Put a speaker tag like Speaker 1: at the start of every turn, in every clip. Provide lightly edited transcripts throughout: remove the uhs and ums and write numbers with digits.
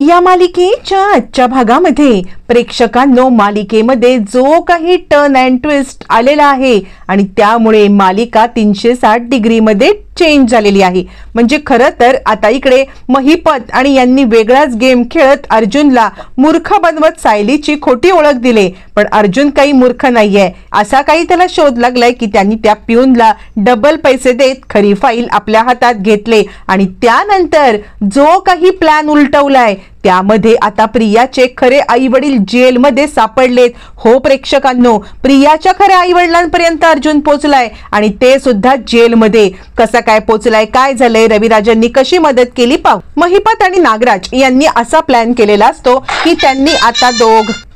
Speaker 1: या मालिकेच्या आजच्या भागामध्ये प्रेक्षकांनो मालिकेमध्ये जो काही टर्न अँड ट्विस्ट आलेला आहे आणि त्यामुळे मालिका 360 डिग्री मध्ये चेंज झालेली आहे। म्हणजे खरं तर आता इकडे महिपत आणि यांनी वेगळाच गेम खेळत अर्जुनला मूर्ख बनवत सायलीची खोटी ओळख दिली, पण अर्जुन काही मूर्ख नाहीये। असा काही त्याला शोध लागलाय की त्यांनी त्या पिऊनला डबल पैसे देत खरी फाईल आपल्या हातात घेतले आणि त्यानंतर जो काही प्लॅन उलटवलाय त्यामध्ये आता प्रियाचे खरे आई वडील जेल मध्ये सापडलेत। हो प्रेक्षकांनो, प्रियाच्या खऱ्या आई वडिलांपर्यंत अर्जुन पोहोचलाय आणि ते सुद्धा जेल मध्ये। कसा काय पोहोचलाय, काय झालंय, रविराजांनी कशी मदत केली पाहू। महिपत आणि नागराज यांनी असा प्लॅन केलेला असतो की त्यांनी आता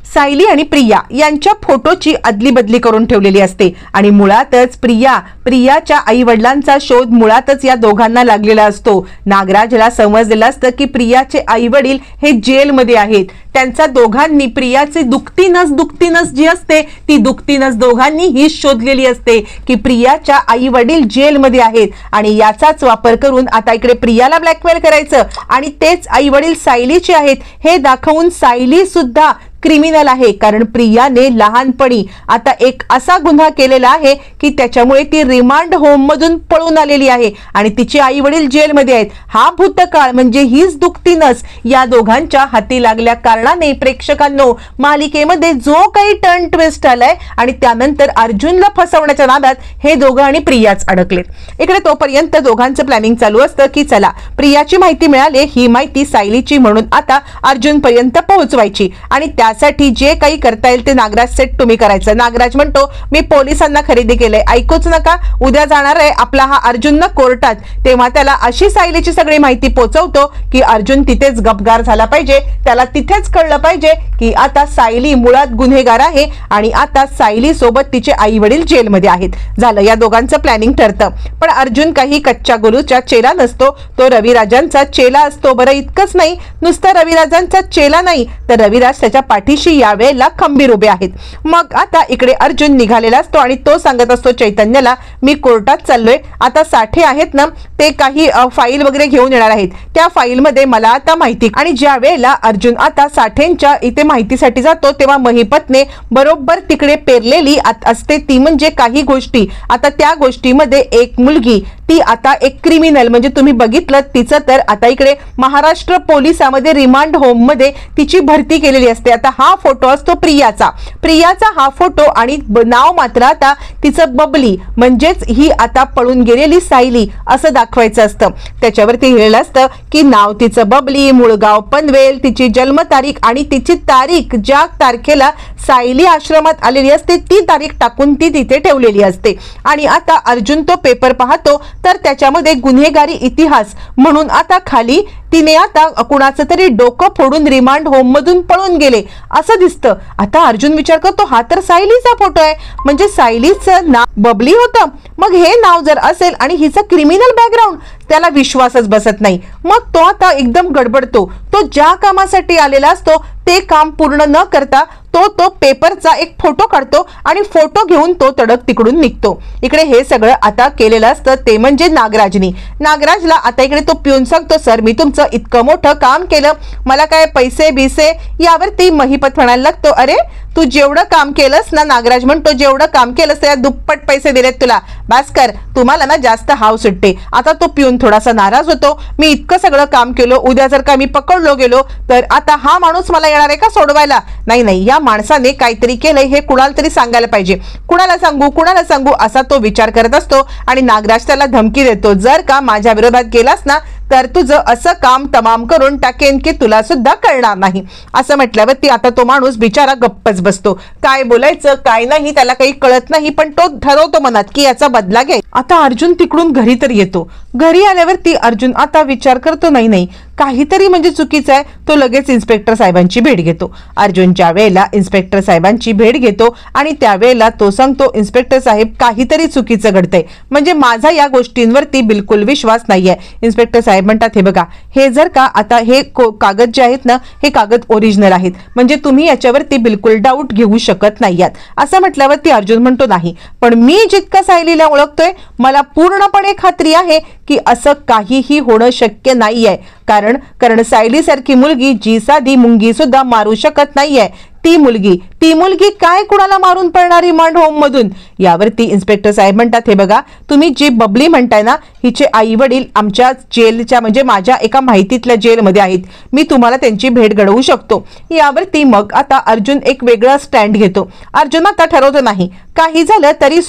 Speaker 1: सायली आणि प्रिया यांच्या फोटोची अदली बदली करून ठेवलेली असते आणि मुळातच प्रियाच्या आई वडिलांचा शोध मुळातच या दोघांना लागलेला असतो। नागराजला समजलेलं असतं की प्रियाचे आई वडील हे जेलमध्ये आहेत। त्यांचा दोघांनी प्रियाचे दुखती नस जी असते ती दुखती नस दोघांनी ही शोधलेली असते की प्रियाच्या आई वडील जेलमध्ये आहेत आणि याचाच वापर करून आता इकडे प्रियाला ब्लॅकमेल करायचं आणि तेच आई वडील सायलीचे आहेत हे दाखवून सायली सुद्धा क्रिमिनल आहे, कारण प्रियाने लहानपणी आता एक असा गुन्हा केलेला आहे की त्याच्यामुळे ती रिमांड होम मधून पळून आलेली आहे आणि तिचे आई वडील जेलमध्ये आहेत। हा भूतकाळ म्हणजे हीच दुखती नस या दोघांच्या हाती लागल्या कारणाने प्रेक्षकांनो मालिकेमध्ये जो काही टर्न ट्विस्ट आलाय आणि त्यानंतर अर्जुनला फसवण्याच्या नादात हे दोघं आणि प्रियाच अडकलेत। इकडे तोपर्यंत दोघांचं प्लॅनिंग चालू असतं की चला प्रियाची माहिती मिळाली, ही माहिती सायलीची म्हणून आता अर्जुन पर्यंत पोहोचवायची आणि त्यासाठी जे काही करता येईल ते नागराज सेट तुम्ही करायचं। नागराज म्हणतो मी पोलिसांना खरेदी केलंय, ऐकूच नका, उद्या जाणार आहे आपला हा अर्जुन ना कोर्टात, तेव्हा त्याला अशी सायलीची सगळी माहिती पोहोचवतो की अर्जुन तिथेच गपगार झाला पाहिजे, त्याला तिथेच कळलं पाहिजे की आता सायली मुळात गुन्हेगार आहे आणि आता सायली सोबत तिचे आई वडील जेलमध्ये आहेत। झालं, या दोघांचं प्लॅनिंग ठरतं। पण अर्जुन काही कच्च्या गुरूचा चेला नसतो, तो रविराजांचा चेला असतो। बरं इतकंच नाही, नुसता रविराजांचा चेला नाही तर रविराज त्याच्या पाठीशी यावेळेला खंबीर उभे आहेत। मग आता इकडे अर्जुन निघालेला असतो आणि तो सांगत असतो चैतन्यला मी कोर्टात चाललोय, आता साठे आहेत ना ते काही फाईल वगैरे घेऊन येणार आहेत, त्या फाईल मध्ये मला आता माहिती। आणि ज्या वेळेला अर्जुन आता साठेंच्या इथे माहितीसाठी जातो तेव्हा महिपतने बरोबर तिकडे पेरलेली असते ती म्हणजे काही गोष्टी। आता त्या गोष्टीमध्ये एक मुलगी ती आता एक क्रिमिनल म्हणजे तुम्ही बघितलं तिचं तर आता इकडे महाराष्ट्र पोलिसांमध्ये रिमांड होम मध्ये तिची भरती केलेली असते। आता हा फोटो असतो प्रियाचा हा फोटो आणि नाव मात्र आता तिचं बबली म्हणजेच ही आता पळून गेलेली सायली असं दाखवायचं असतं। त्याच्यावरती लिहिलेलं असतं की नाव तिचं बबली, मुळगाव पनवेल, तिची जन्मतारीख आणि तिची तारीख ज्या तारखेला सायली आश्रमात आलेली असते ती तारीख टाकून ती तिथे ठेवलेली असते। आणि आता अर्जुन तो पेपर पाहतो तर त्याच्यामध्ये गुन्हेगारी इतिहास म्हणून आता खाली तिने आता कुणाचं तरी डोकं फोडून रिमांड होम मधून पळून गेले असं दिसतं। आता अर्जुन विचार करतो हा तर सायलीचा फोटो आहे, म्हणजे सायलीचं नाव बबली होतं, मग हे नाव जर असेल आणि हिचं क्रिमिनल बॅकग्राऊंड, त्याला विश्वासच बसत नाही। मग तो आता एकदम गडबडतो, तो ज्या कामासाठी आलेला असतो ते काम पूर्ण न करता तो पेपरचा एक फोटो काढतो आणि फोटो घेऊन तो तडक तिकडून निघतो। इकडे हे सगळं आता केलेलं असतं ते म्हणजे नागराजला आता इकडे तो पिऊन सांगतो सर मी तुमचं इतकं मोठं काम केलं, मला काय पैसे बिसे, यावरती महिपत म्हणायला लागतो अरे तू जेवढं काम केलंस ना, नागराज म्हणतो जेवढं काम केलंस त्या दुप्पट पैसे दिलेत तुला, भास्कर तुम्हाला ना जास्त हाव सुटते। आता तो पिऊन थोडासा नाराज होतो, मी इतकं सगळं काम केलं, उद्या जर का मी पकडलो गेलो तर आता हा माणूस मला येणार आहे का सोडवायला, नाही या माणसाने काहीतरी केलंय हे कुणाला तरी सांगायला पाहिजे, कुणाला सांगू असा तो विचार करत असतो। आणि नागराज त्याला धमकी देतो जर का माझ्या विरोधात गेलास ना तर तुझं असं काम तमाम करून टाकेन की तुला सुद्धा कळणार नाही। असं म्हटल्यावरती आता तो माणूस बिचारा गप्पच बसतो, काय बोलायचं काय नाही त्याला काही कळत नाही, पण तो ठरवतो मनात की याचा बदला घे। आता अर्जुन तिकडून घरी तर येतो, घरी आल्यावरती अर्जुन आता विचार करतो नाही काहीतरी म्हणजे चुकीचं आहे, तो लगेच इन्स्पेक्टर साहेबांची भेट घेतो। अर्जुन ज्या वेळेला इन्स्पेक्टर साहेबांची भेट घेतो आणि त्यावेळेला तो सांगतो इन्स्पेक्टर साहेब काहीतरी चुकीचं घडतंय, म्हणजे माझा या गोष्टींवरती बिलकुल विश्वास नाहीये। इन्स्पेक्टर साहेब म्हणतात हे बघा हे जर का आता हे कागद जे आहेत ना हे कागद ओरिजिनल आहेत, म्हणजे तुम्ही याच्यावरती बिलकुल डाऊट घेऊ शकत नाहीयात। असं म्हटल्यावरती अर्जुन म्हणतो नाही पण मी जितका सायलीला ओळखतोय मला पूर्णपणे खात्री आहे की असं काहीही होणं शक्य नाहीये, कारण सायलीसारखी मुलगी जी साधी मुंगी सुद्धा मारू शकत नाहीये ती मुलगी काय कुणाला मारून पळणार रिमांड होम मधून? यावरती इन्स्पेक्टर साहेब म्हणतात, हे बघा, तुम्ही जी बबली म्हणताय ना, हिचे आई वडील आमच्या जेलच्या म्हणजे माझ्या एका माहितीतल्या जेलमध्ये आहेत, मी तुम्हाला त्यांची भेट घडवू शकतो. यावरती मग आता अर्जुन एक वेगळा स्टँड घेतो. अर्जुन आता ठरवतो, नाही काही झालं तरी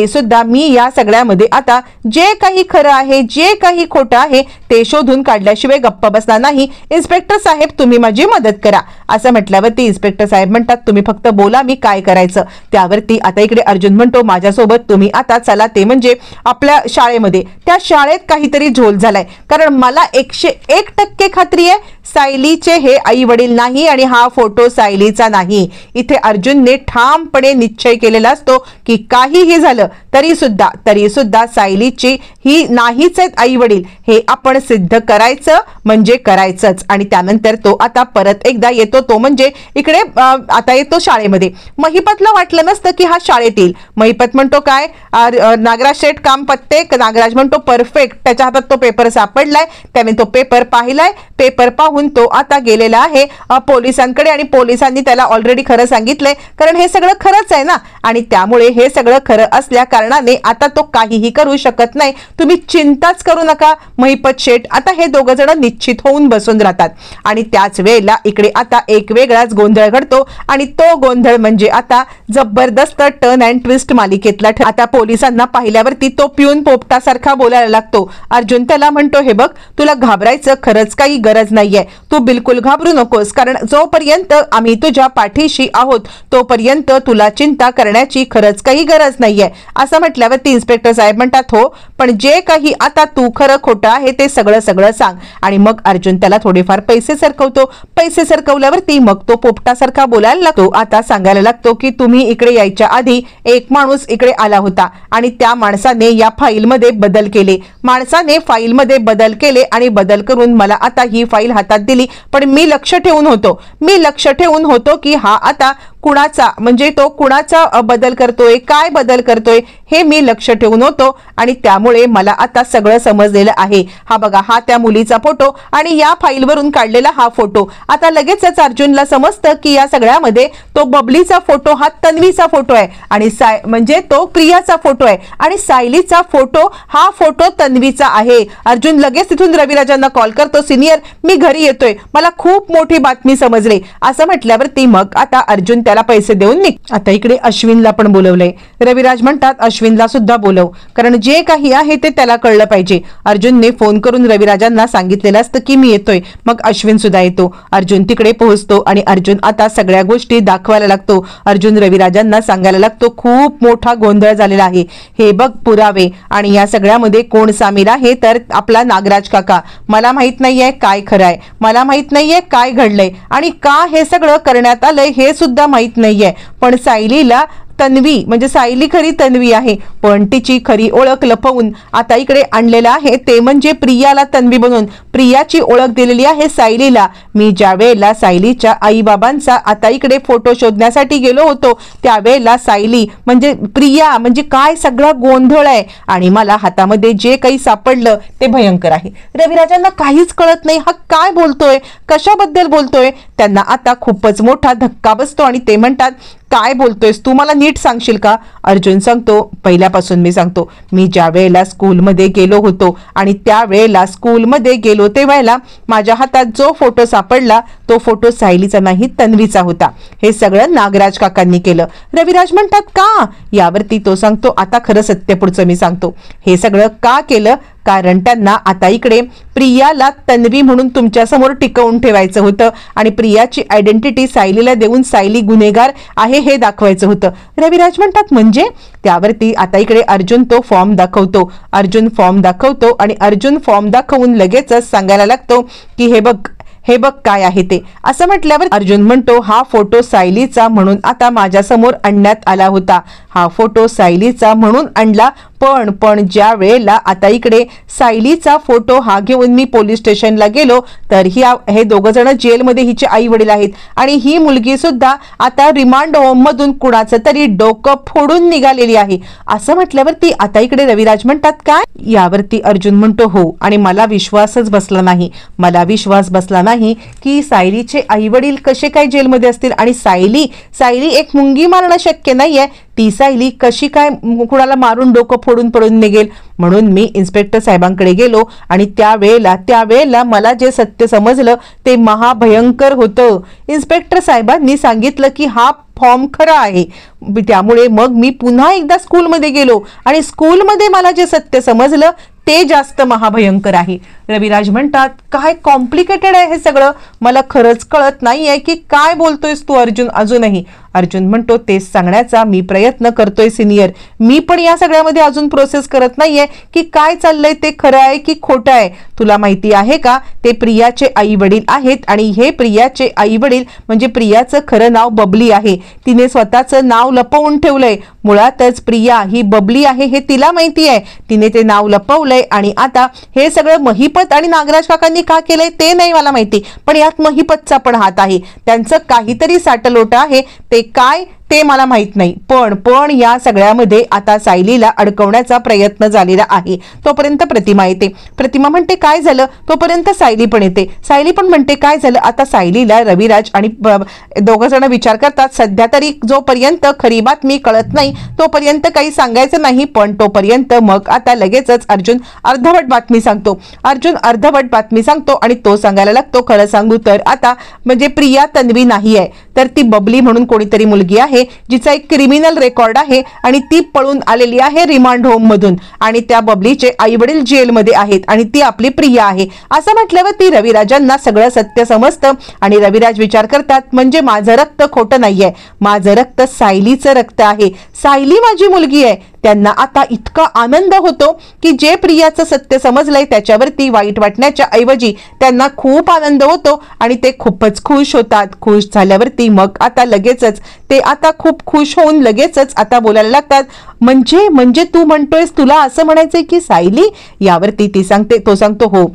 Speaker 1: सुद्धा मी या सगळ्यामध्ये आता जे काही खरं आहे जे काही खोटं आहे ते शोधून काढल्याशिवाय गप्प बसणार नाही. इन्स्पेक्टर साहेब तुम्ही माझी मदत करा. असं म्हटल्यावरती इन्स्पेक्टर साहेब म्हणतात, तुम्ही फक्त बोला, मी काय करायचं. त्यावरती आता इकडे अर्जुन म्हणतो, माझ्यासोबत तुम्ही आता चला, ते म्हणजे आपल्या शाळेमध्ये. त्या शाळेत काहीतरी झोल झालाय, कारण मला 101% खात्री आहे सायलीचे हे आई वडील नाही आणि हा फोटो सायलीचा नाही. इथे अर्जुनने ठामपणे निश्चय केलेला असतो की काहीही झालं तरी सुद्धा सायलीची ही नाहीच आहेत आई वडील, हे आपण सिद्ध करायचं म्हणजे करायचंच. आणि त्यानंतर तो आता परत एकदा येतो, तो म्हणजे इकडे आता येतो शाळेमध्ये. महिपतला वाटलं नसतं की हा शाळेत येईल. महिपत म्हणतो, काय नागराज शेठ काम पत्ते? नागराज म्हणतो, परफेक्ट. त्याच्या हातात तो पेपर सापडलाय, त्याने तो पेपर पाहिलाय. पेपर पाहून तो आता गेलेला आहे पोलिसांकडे आणि पोलिसांनी त्याला ऑलरेडी खरं सांगितलंय, कारण हे सगळं खरंच आहे ना. आणि त्यामुळे हे सगळं खरं असल्या कारणाने आता तो काहीही करू शकत नाही. तुम्ही चिंताच करू नका महिपत शेठ. आता हे दोघं जण निश्चित होऊन बसून राहतात. आणि त्याच वेळेला इकडे आता एक वेगळाच गोंधळ घडतो आणि तो गोंधळ म्हणजे आता जबरदस्त टर्न अँड ट्विस्ट मालिकेतला. आता पोलिसांना पाहिल्यावरती तो पिऊन पोपटासारखा बोलायला लागतो. अर्जुन त्याला म्हणतो, हे बघ, तुला घाबरायचं खरंच काही गरज नाहीये, तू बिलकुल घाबरू नकोस, कारण जोपर्यंत आम्ही तुझ्या पाठीशी आहोत तोपर्यंत तुला चिंता करण्याची खरंच काही गरज नाहीये. असं म्हटल्यावरती इन्स्पेक्टर साहेब म्हणतात, हो, पण जे काही आता तू खरं खोटं आहे ते सगळं सांग. आणि मग अर्जुन त्याला थोडेफार पैसे सरकवतो. पैसे सरकवल्यावरती मग तो पोपटासारखा बोलायला लागतो. आता सांगायला लागतो की तुम्ही इकडे यायच्या आधी एक माणूस इकडे आला होता आणि त्या माणसाने या फाईलमध्ये बदल केले. माणसाने फाईलमध्ये बदल केले आणि बदल करून मला आता ही फाईल हातात दिली. पण मी लक्ष ठेवून होतो की हा आता कुणाचा म्हणजे तो कुणाचा बदल करतोय, काय बदल करतोय हे मी लक्ष ठेवून होतो. आणि त्यामुळे मला आता सगळं समजलेलं आहे. हा बघा, हा त्या मुलीचा फोटो आणि या फाईलवरून काढलेला हा फोटो. आता लगेचच अर्जुनला समजतं की या सगळ्यामध्ये तो बबलीचा फोटो हा तन्वीचा फोटो आहे आणि म्हणजे तो प्रियाचा फोटो आहे आणि सायलीचा फोटो हा फोटो तन्वीचा आहे. अर्जुन लगेच तिथून रविराजांना कॉल करतो, सिनियर मी घरी येतोय, मला खूप मोठी बातमी समजली. असं म्हटल्यावरती मग आता अर्जुन त्याला पैसे देऊन निघ. आता इकडे अश्विनला पण बोलवलंय. रविराज म्हणतात, अश्विनला सुद्धा बोलव, कारण जे काही आहे ते त्याला कळलं पाहिजे. अर्जुनने फोन करून रविराजांना सांगितलेलं असतं की मी येतोय. मग अश्विन सुद्धा येतो. अर्जुन तिकडे पोहोचतो आणि अर्जुन आता सगळ्या गोष्टी दाखवायला लागतो. अर्जुन रविराजांना सांगायला लागतो, खूप मोठा गोंधळ झालेला आहे, हे बघ पुरावे. आणि या सगळ्यामध्ये कोण सामील आहे तर आपला नागराज काका. मला माहित नाहीये काय खरं आहे, मला माहित नाहीये काय घडलंय आणि का हे सगळं करण्यात आलंय हे सुद्धा माहित नाहीये. पण सायलीला तन्वी म्हणजे सायली खरी तन्वी आहे, पण तिची खरी ओळख लपवून आता इकडे आणलेलं आहे ते म्हणजे प्रियाला तन्वी बनवून प्रियाची ओळख दिलेली आहे सायलीला. मी ज्या वेळेला सायलीच्या आई बाबांचा आता इकडे फोटो शोधण्यासाठी गेलो होतो त्यावेळेला सायली म्हणजे प्रिया म्हणजे काय सगळा गोंधळ आहे आणि मला हातामध्ये जे काही सापडलं ते भयंकर आहे. रविराजांना काहीच कळत नाही, हा काय बोलतोय, कशाबद्दल बोलतोय. त्यांना आता खूपच मोठा धक्का बसतो आणि ते म्हणतात, काय बोलतोयस तू, मला नीट सांगशील का? अर्जुन सांगतो, पहिल्यापासून मी सांगतो, मी ज्या वेळेला स्कूलमध्ये गेलो होतो आणि त्या वेळेला स्कूलमध्ये गेलो तेव्हा माझ्या हातात जो फोटो सापडला तो फोटो सायलीचा नाही तन्वीचा होता. हे सगळं नागराज काकांनी केलं. रविराज म्हणतात, का? यावरती तो सांगतो, आता खरं सत्य पुढचं मी सांगतो. हे सगळं का केलं? कारण त्यांना आता इकडे प्रियाला तन्वी म्हणून तुमच्या समोर टिकवून ठेवायचं होतं आणि प्रियाची आयडेंटिटी सायलीला देऊन सायली गुन्हेगार आहे हे दाखवायचं होतं. रविराज म्हणतात, म्हणजे? त्यावरती आता इकडे अर्जुन तो फॉर्म दाखवतो. अर्जुन फॉर्म दाखवतो आणि अर्जुन फॉर्म दाखवून लगेचच सांगायला लागतो की हे बघ काय आहे ते. असं म्हटल्यावर अर्जुन म्हणतो, हा फोटो सायलीचा म्हणून आता माझ्या समोर आणण्यात आला होता. हा फोटो सायलीचा म्हणून आणला, पण ज्या वेळेला आता इकडे सायलीचा फोटो हा घेऊन मी पोलीस स्टेशनला गेलो तर हे दोघं जण जेलमध्ये हिचे आई वडील आहेत आणि ही मुलगी सुद्धा आता रिमांड होम मधून कुणाचं तरी डोकं फोडून निघालेली आहे असं म्हटल्यावरती आता इकडे रविराज म्हणतात काय यावरती अर्जुन म्हणतो हो आणि मला विश्वासच बसला नाही की सायलीचे आई वडील कसे काय जेलमध्ये असतील आणि सायली एक मुंगी मारणं शक्य नाहीये ती सायली कशी काय कुणाला मारून डोकं फोडून पडून निघेल म्हणून मी इन्स्पेक्टर साहेबांकडे गेलो आणि त्यावेळेला मला जे सत्य समजलं ते महाभयंकर होतं इन्स्पेक्टर साहेबांनी सांगितलं की हा फॉर्म खरा आहे त्यामुळे मग मी पुन्हा एकदा स्कूलमध्ये गेलो आणि स्कूलमध्ये मला जे सत्य समजलं ते जास्त महाभयंकर आहे रविराज म्हणतात काय कॉम्प्लिकेटेड आहे हे सगळं मला खरंच कळत नाहीये की काय बोलतोयस तू अर्जुन अजूनही अर्जुन म्हणतो तेच सांगण्याचा मी प्रयत्न करतोय सिनियर मी पण या सगळ्यामध्ये अजून प्रोसेस करत नाहीये की काय चाललंय ते खरं आहे की खोटं आहे तुला माहिती आहे का ते प्रियाचे आई वडील आहेत आणि हे प्रियाचे आई वडील म्हणजे प्रियाचं खरं नाव बबली आहे तिने स्वतःचं नाव लपवून ठेवलंय मुळातच प्रिया ही बबली आहे हे तिला माहिती आहे तिने ते नाव लपवलंय आणि आता हे सगळं महिपत आणि नागराज काकांनी का केलंय ते नाही मला माहिती पण यात महिपतचा पण हात आहे त्यांचं काहीतरी साटलोट आहे ते काय ते मला माहित नाही पण या सगळ्यामध्ये आता सायलीला अडकवण्याचा प्रयत्न झालेला आहे तोपर्यंत प्रतिमा येते प्रतिमा म्हणते काय झालं तोपर्यंत सायली पण येते सायली पण म्हणते काय झालं आता सायलीला रविराज आणि दोघं जण विचार करतात सध्या तरी जोपर्यंत खरी बातमी कळत नाही तोपर्यंत काही सांगायचं नाही पण तोपर्यंत मग आता लगेचच अर्जुन अर्धवट बातमी सांगतो आणि तो सांगायला लागतो खरं सांगू तर आता म्हणजे प्रिया तन्वी नाही आहे तर ती बबली म्हणून कोणीतरी मुलगी आहे जिचा एक क्रिमिनल रेकॉर्ड आहे आणि ती पळून आलेली आहे रिमांड होम मधून आणि त्या बबलीचे आई वडील जेलमध्ये आहेत आणि ती आपली प्रिया आहे असं म्हटल्यावर ती रविराजांना सगळं सत्य समजतं आणि रविराज विचार करतात म्हणजे माझं रक्त खोटं नाहीये माझं रक्त सायलीचं रक्त आहे सायली माझी मुलगी आहे त्यांना आता इतका आनंद होतो की जे प्रियाचं सत्य समजलंय त्याच्यावरती वाईट वाटण्याच्या ऐवजी त्यांना खूप आनंद होतो आणि ते खूपच खुश होतात खुश झाल्यावरती मग आता लगेचच ते आता खूप खुश होऊन लगेचच आता बोलायला लागतात म्हणजे तू म्हणतोयस तुला असं म्हणायचंय की सायली यावरती तो सांगतो हो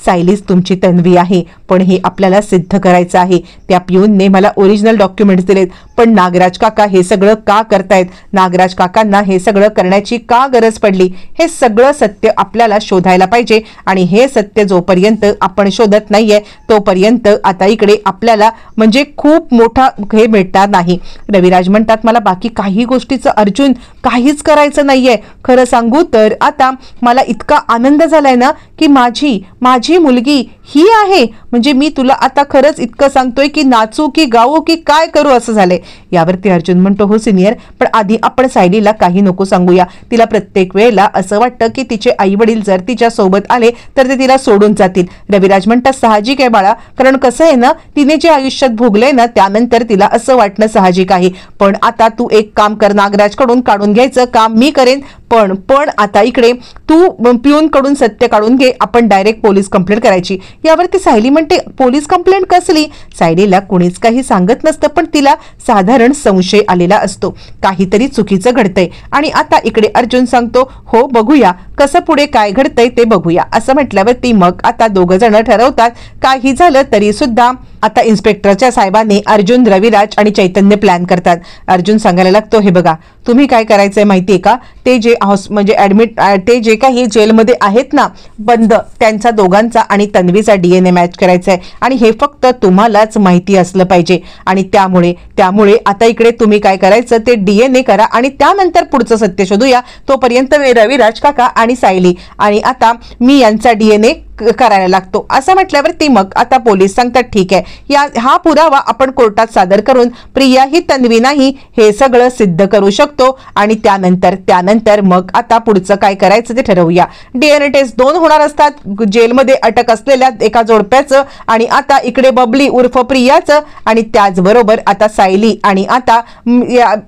Speaker 1: सायलीच तुमची तन्वी आहे पण हे आपल्याला सिद्ध करायचं आहे त्या पिऊनने मला ओरिजिनल डॉक्युमेंट्स दिलेत पण नागराज काका हे सगळं का करतायत नागराज काकांना हे सगळं करण्याची का गरज पडली हे सगळं सत्य आपल्याला शोधायला पाहिजे आणि हे सत्य जोपर्यंत आपण शोधत नाहीये तोपर्यंत आता इकडे आपल्याला म्हणजे खूप मोठा हे भेटणार नाही रविराज म्हणतात मला बाकी काही गोष्टीचं अर्जुन काहीच करायचं नाहीये खरं सांगू तर आता मला इतका आनंद झालाय ना की माझी मुलगी ही आहे म्हणजे मी तुला आता खरंच इतकं सांगतोय की नाचू की गाऊ की काय करू असं झालंय यावरती अर्जुन म्हणतो हो सिनियर पण आधी आपण सायलीला काही नको सांगूया तिला प्रत्येक वेळेला असं वाटतं की तिचे आई वडील जर तिच्या सोबत आले तर ते तिला सोडून जातील रविराज म्हणतात साहजिक आहे बाळा कारण कसं आहे ना तिने जे आयुष्यात भोगलंय ना त्यानंतर तिला असं वाटणं साहजिक आहे पण आता तू एक काम कर नागराज कडून काढून घ्यायचं काम मी करेन पण आता इकडे तू पिऊन कडून सत्य काढून घे आपण डायरेक्ट पोलीस कंप्लेंट करायची यावरती सायली म्हणते पोलीस कंप्लेंट कसली सायलीला कोणीच काही सांगत नसतं पण तिला साधारण संशय आलेला असतो काहीतरी चुकीचं घडतंय आणि आता इकडे अर्जुन सांगतो हो बघूया कसं पुढे काय घडतंय ते बघूया असं म्हटल्यावरती मग आता दोघं जण ठरवतात काही झालं तरी सुद्धा आता इन्स्पेक्टरच्या साहेबांनी अर्जुन रविराज आणि चैतन्य प्लॅन करतात अर्जुन सांगायला लागतो हे बघा तुम्ही काय करायचंय माहितीये का ते जे म्हणजे ऍडमिट ते जे काही जेलमध्ये आहेत ना बंद त्यांचा दोघांचा आणि तन्वीचा DNA मॅच करायचा आहे आणि हे फक्त तुम्हालाच माहिती असलं पाहिजे आणि त्यामुळे आता इकडे तुम्ही काय करायचं ते DNA करा आणि त्यानंतर पुढचं सत्य शोधूया तोपर्यंत रविराज काका आणि सायली आणि आता मी यांचा DNA करायला लागतो असं म्हटल्यावरती मग आता पोलीस सांगतात ठीक आहे हा पुरावा आपण कोर्टात सादर करून प्रिया ही तन्वी नाही हे सगळं सिद्ध करू शकतो आणि त्यानंतर मग आता पुढचं काय करायचं ते ठरवूया DNA टेस्ट 2 होणार असतात जेलमध्ये अटक असलेल्या एका जोडप्याचं आणि आता इकडे बबली उर्फ प्रियाचं आणि त्याचबरोबर आता सायली आणि आता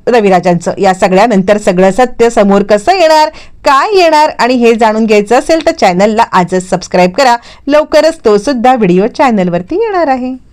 Speaker 1: रविराजांचं या सगळ्यानंतर सगळं सत्य समोर कसं येणार काय येणार आणि हे जाणून घ्यायचं असेल तर चॅनलला आजच सबस्क्राईब करा लवकरच तो सुद्धा व्हिडिओ चॅनलवरती येणार आहे